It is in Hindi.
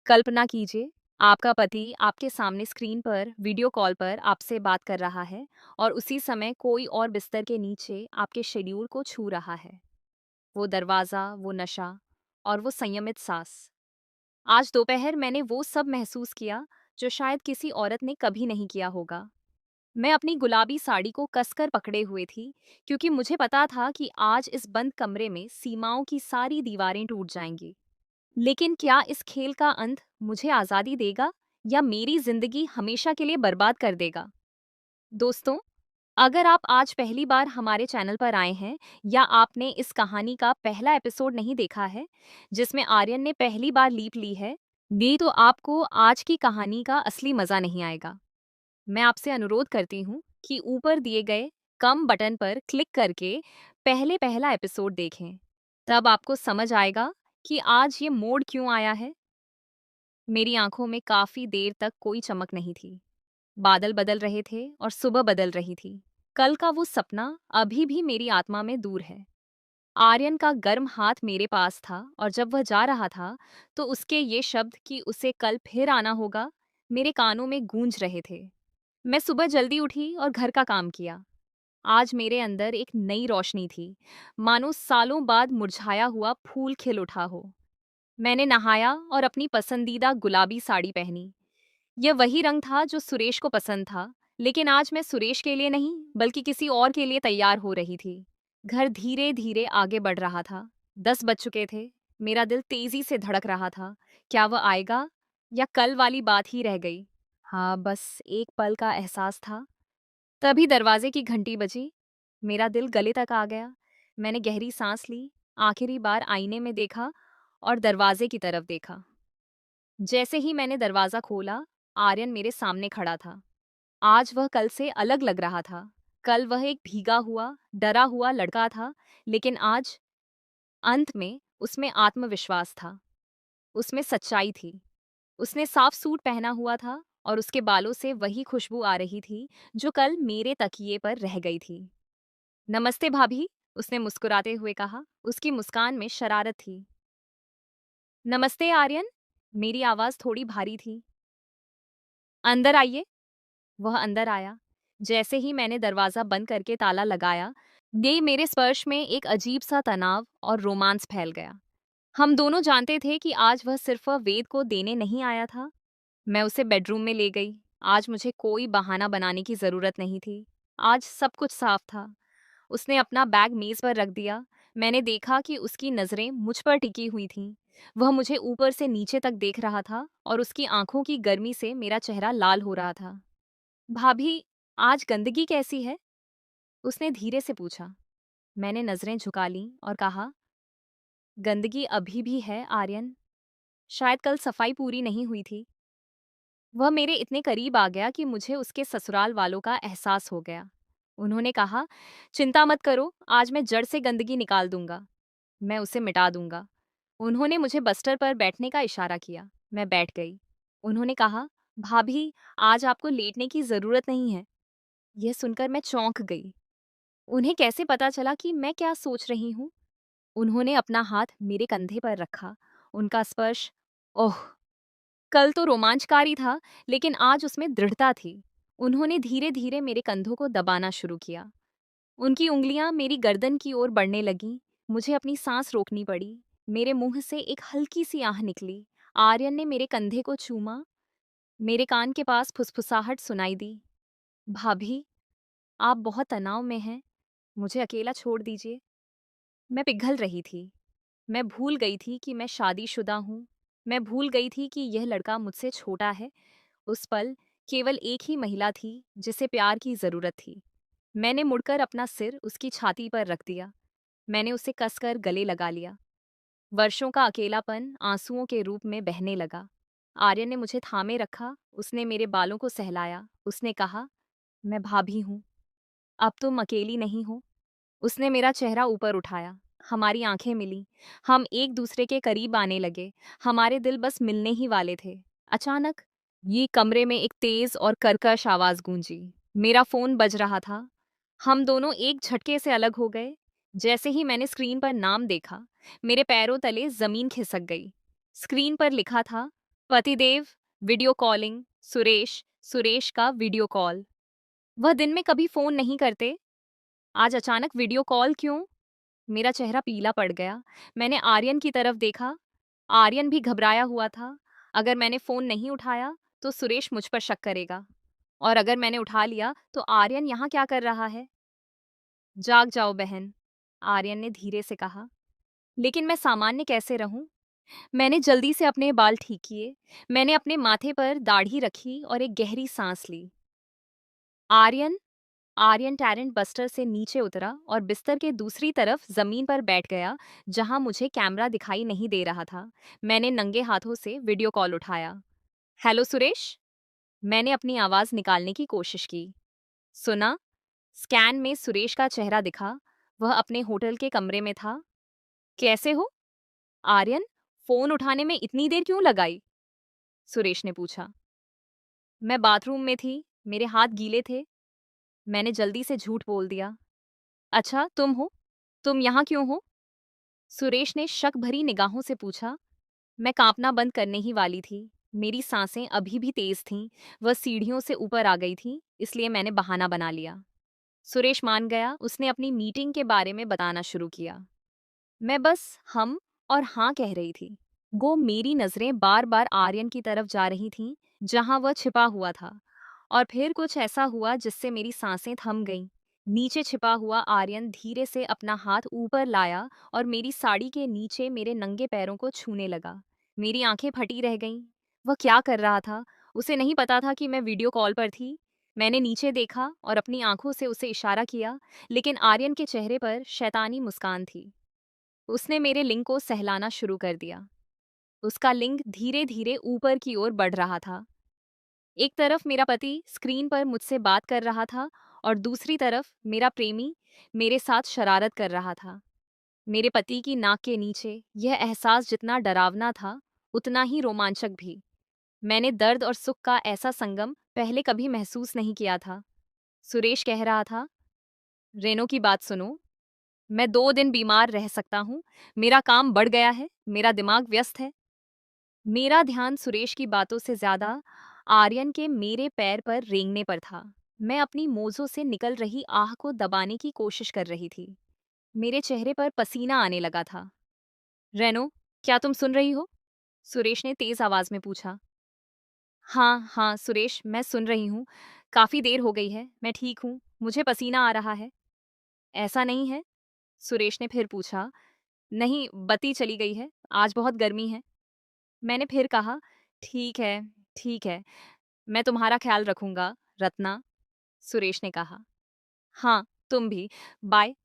कल्पना कीजिए, आपका पति आपके सामने स्क्रीन पर वीडियो कॉल पर आपसे बात कर रहा है और उसी समय कोई और बिस्तर के नीचे आपके शेड्यूल को छू रहा है। वो दरवाज़ा, वो नशा और वो संयमित सांस। आज दोपहर मैंने वो सब महसूस किया जो शायद किसी औरत ने कभी नहीं किया होगा। मैं अपनी गुलाबी साड़ी को कसकर पकड़े हुए थी क्योंकि मुझे पता था कि आज इस बंद कमरे में सीमाओं की सारी दीवारें टूट जाएंगी। लेकिन क्या इस खेल का अंत मुझे आज़ादी देगा या मेरी जिंदगी हमेशा के लिए बर्बाद कर देगा? दोस्तों, अगर आप आज पहली बार हमारे चैनल पर आए हैं या आपने इस कहानी का पहला एपिसोड नहीं देखा है, जिसमें आर्यन ने पहली बार लीप ली है, नहीं तो आपको आज की कहानी का असली मजा नहीं आएगा। मैं आपसे अनुरोध करती हूँ कि ऊपर दिए गए कम बटन पर क्लिक करके पहला एपिसोड देखें। तब आपको समझ आएगा कि आज ये मोड़ क्यों आया है। मेरी आंखों में काफी देर तक कोई चमक नहीं थी। बादल बदल रहे थे और सुबह बदल रही थी। कल का वो सपना अभी भी मेरी आत्मा में दूर है। आर्यन का गर्म हाथ मेरे पास था और जब वह जा रहा था तो उसके ये शब्द कि उसे कल फिर आना होगा मेरे कानों में गूंज रहे थे। मैं सुबह जल्दी उठी और घर का काम किया। आज मेरे अंदर एक नई रोशनी थी, मानो सालों बाद मुरझाया हुआ फूल खिल उठा हो। मैंने नहाया और अपनी पसंदीदा गुलाबी साड़ी पहनी। यह वही रंग था जो सुरेश को पसंद था, लेकिन आज मैं सुरेश के लिए नहीं, बल्कि किसी और के लिए तैयार हो रही थी। घर धीरे-धीरे आगे बढ़ रहा था। 10 बज चुके थे। मेरा दिल तेजी से धड़क रहा था। क्या वह आएगा या कल वाली बात ही रह गई? हाँ, बस एक पल का एहसास था। तभी दरवाजे की घंटी बजी। मेरा दिल गले तक आ गया। मैंने गहरी सांस ली, आखिरी बार आईने में देखा और दरवाजे की तरफ देखा। जैसे ही मैंने दरवाजा खोला, आर्यन मेरे सामने खड़ा था। आज वह कल से अलग लग रहा था। कल वह एक भीगा हुआ, डरा हुआ लड़का था, लेकिन आज अंत में उसमें आत्मविश्वास था। उसमें सच्चाई थी। उसने साफ सूट पहना हुआ था और उसके बालों से वही खुशबू आ रही थी जो कल मेरे तकिए पर रह गई थी। नमस्ते भाभी, उसने मुस्कुराते हुए कहा। उसकी मुस्कान में शरारत थी। नमस्ते आर्यन, मेरी आवाज थोड़ी भारी थी। अंदर आइए। वह अंदर आया। जैसे ही मैंने दरवाजा बंद करके ताला लगाया, ये मेरे स्पर्श में एक अजीब सा तनाव और रोमांस फैल गया। हम दोनों जानते थे कि आज वह सिर्फ वेद को देने नहीं आया था। मैं उसे बेडरूम में ले गई। आज मुझे कोई बहाना बनाने की जरूरत नहीं थी। आज सब कुछ साफ था। उसने अपना बैग मेज पर रख दिया। मैंने देखा कि उसकी नजरें मुझ पर टिकी हुई थीं। वह मुझे ऊपर से नीचे तक देख रहा था और उसकी आंखों की गर्मी से मेरा चेहरा लाल हो रहा था। भाभी, आज गंदगी कैसी है? उसने धीरे से पूछा। मैंने नजरें झुका लीं और कहा, गंदगी अभी भी है आर्यन। शायद कल सफाई पूरी नहीं हुई थी। वह मेरे इतने करीब आ गया कि मुझे उसके ससुराल वालों का एहसास हो गया। उन्होंने कहा, चिंता मत करो, आज मैं जड़ से गंदगी निकाल दूंगा। मैं उसे मिटा दूंगा। उन्होंने मुझे बस्तर पर बैठने का इशारा किया। मैं बैठ गई। उन्होंने कहा, भाभी, आज आपको लेटने की जरूरत नहीं है। यह सुनकर मैं चौंक गई। उन्हें कैसे पता चला कि मैं क्या सोच रही हूँ? उन्होंने अपना हाथ मेरे कंधे पर रखा। उनका स्पर्श, ओह! कल तो रोमांचकारी था, लेकिन आज उसमें दृढ़ता थी। उन्होंने धीरे-धीरे मेरे कंधों को दबाना शुरू किया। उनकी उंगलियां मेरी गर्दन की ओर बढ़ने लगीं। मुझे अपनी सांस रोकनी पड़ी। मेरे मुंह से एक हल्की सी आह निकली। आर्यन ने मेरे कंधे को चूमा। मेरे कान के पास फुसफुसाहट सुनाई दी। भाभी, आप बहुत तनाव में हैं। मुझे अकेला छोड़ दीजिए। मैं पिघल रही थी। मैं भूल गई थी कि मैं शादीशुदा हूँ। मैं भूल गई थी कि यह लड़का मुझसे छोटा है। उस पल केवल एक ही महिला थी जिसे प्यार की जरूरत थी। मैंने मुड़कर अपना सिर उसकी छाती पर रख दिया। मैंने उसे कसकर गले लगा लिया। वर्षों का अकेलापन आंसुओं के रूप में बहने लगा। आर्यन ने मुझे थामे रखा। उसने मेरे बालों को सहलाया। उसने कहा, मैं भाभी हूँ। अब तुम अकेली नहीं हो। उसने मेरा चेहरा ऊपर उठाया। हमारी आंखें मिली। हम एक दूसरे के करीब आने लगे। हमारे दिल बस मिलने ही वाले थे। अचानक ये कमरे में एक तेज और कर्कश आवाज गूंजी। मेरा फोन बज रहा था। हम दोनों एक झटके से अलग हो गए। जैसे ही मैंने स्क्रीन पर नाम देखा, मेरे पैरों तले जमीन खिसक गई। स्क्रीन पर लिखा था, पतिदेव, वीडियो कॉलिंग, सुरेश, सुरेश का वीडियो कॉल। वह दिन में कभी फ़ोन नहीं करते, आज अचानक वीडियो कॉल क्यों? मेरा चेहरा पीला पड़ गया। मैंने आर्यन की तरफ देखा। आर्यन भी घबराया हुआ था। अगर मैंने फ़ोन नहीं उठाया, तो सुरेश मुझ पर शक करेगा। और अगर मैंने उठा लिया, तो आर्यन यहाँ क्या कर रहा है? जाग जाओ बहन, आर्यन ने धीरे से कहा। लेकिन मैं सामान्य कैसे रहूं? मैंने जल्दी से अपने बाल ठीक किए। मैंने अपने माथे पर दाढ़ी रखी और एक गहरी सांस ली। आर्यन आर्यन टैरेंट बस्टर से नीचे उतरा और बिस्तर के दूसरी तरफ जमीन पर बैठ गया, जहां मुझे कैमरा दिखाई नहीं दे रहा था। मैंने नंगे हाथों से वीडियो कॉल उठाया। हेलो सुरेश। मैंने अपनी आवाज निकालने की कोशिश की। सुना? स्कैन में सुरेश का चेहरा दिखा। वह अपने होटल के कमरे में था। कैसे हो आर्यन? फोन उठाने में इतनी देर क्यों लगाई? सुरेश ने पूछा। मैं बाथरूम में थी, मेरे हाथ गीले थे। मैंने जल्दी से झूठ बोल दिया। अच्छा, तुम हो? तुम यहाँ क्यों हो? सुरेश ने शक भरी निगाहों से पूछा। मैं कांपना बंद करने ही वाली थी। मेरी सांसें अभी भी तेज थीं। वह सीढ़ियों से ऊपर आ गई थी, इसलिए मैंने बहाना बना लिया। सुरेश मान गया। उसने अपनी मीटिंग के बारे में बताना शुरू किया। मैं बस हम और हाँ कह रही थी। मेरी नजरें बार बार आर्यन की तरफ जा रही थीं, जहां वह छिपा हुआ था। और फिर कुछ ऐसा हुआ जिससे मेरी सांसें थम गईं। नीचे छिपा हुआ आर्यन धीरे से अपना हाथ ऊपर लाया और मेरी साड़ी के नीचे मेरे नंगे पैरों को छूने लगा। मेरी आंखें फटी रह गईं। वह क्या कर रहा था? उसे नहीं पता था कि मैं वीडियो कॉल पर थी। मैंने नीचे देखा और अपनी आंखों से उसे इशारा किया, लेकिन आर्यन के चेहरे पर शैतानी मुस्कान थी। उसने मेरे लिंग को सहलाना शुरू कर दिया। उसका लिंग धीरे धीरे ऊपर की ओर बढ़ रहा था। एक तरफ मेरा पति स्क्रीन पर मुझसे बात कर रहा था और दूसरी तरफ मेरा प्रेमी मेरे साथ शरारत कर रहा था। मेरे पति की नाक के नीचे यह एहसास जितना डरावना था, उतना ही रोमांचक भी। मैंने दर्द और सुख का ऐसा संगम पहले कभी महसूस नहीं किया था। सुरेश कह रहा था, रेनो की बात सुनो। मैं 2 दिन बीमार रह सकता हूँ। मेरा काम बढ़ गया है, मेरा दिमाग व्यस्त है। मेरा ध्यान सुरेश की बातों से ज्यादा आर्यन के मेरे पैर पर रेंगने पर था। मैं अपनी मोजों से निकल रही आह को दबाने की कोशिश कर रही थी। मेरे चेहरे पर पसीना आने लगा था। रेनो, क्या तुम सुन रही हो? सुरेश ने तेज आवाज में पूछा। हाँ हाँ सुरेश, मैं सुन रही हूँ। काफी देर हो गई है, मैं ठीक हूँ, मुझे पसीना आ रहा है। ऐसा नहीं है? सुरेश ने फिर पूछा। नहीं, बत्ती चली गई है, आज बहुत गर्मी है। मैंने फिर कहा, ठीक है, ठीक है, मैं तुम्हारा ख्याल रखूंगा, रत्ना। सुरेश ने कहा। हाँ, तुम भी। बाय।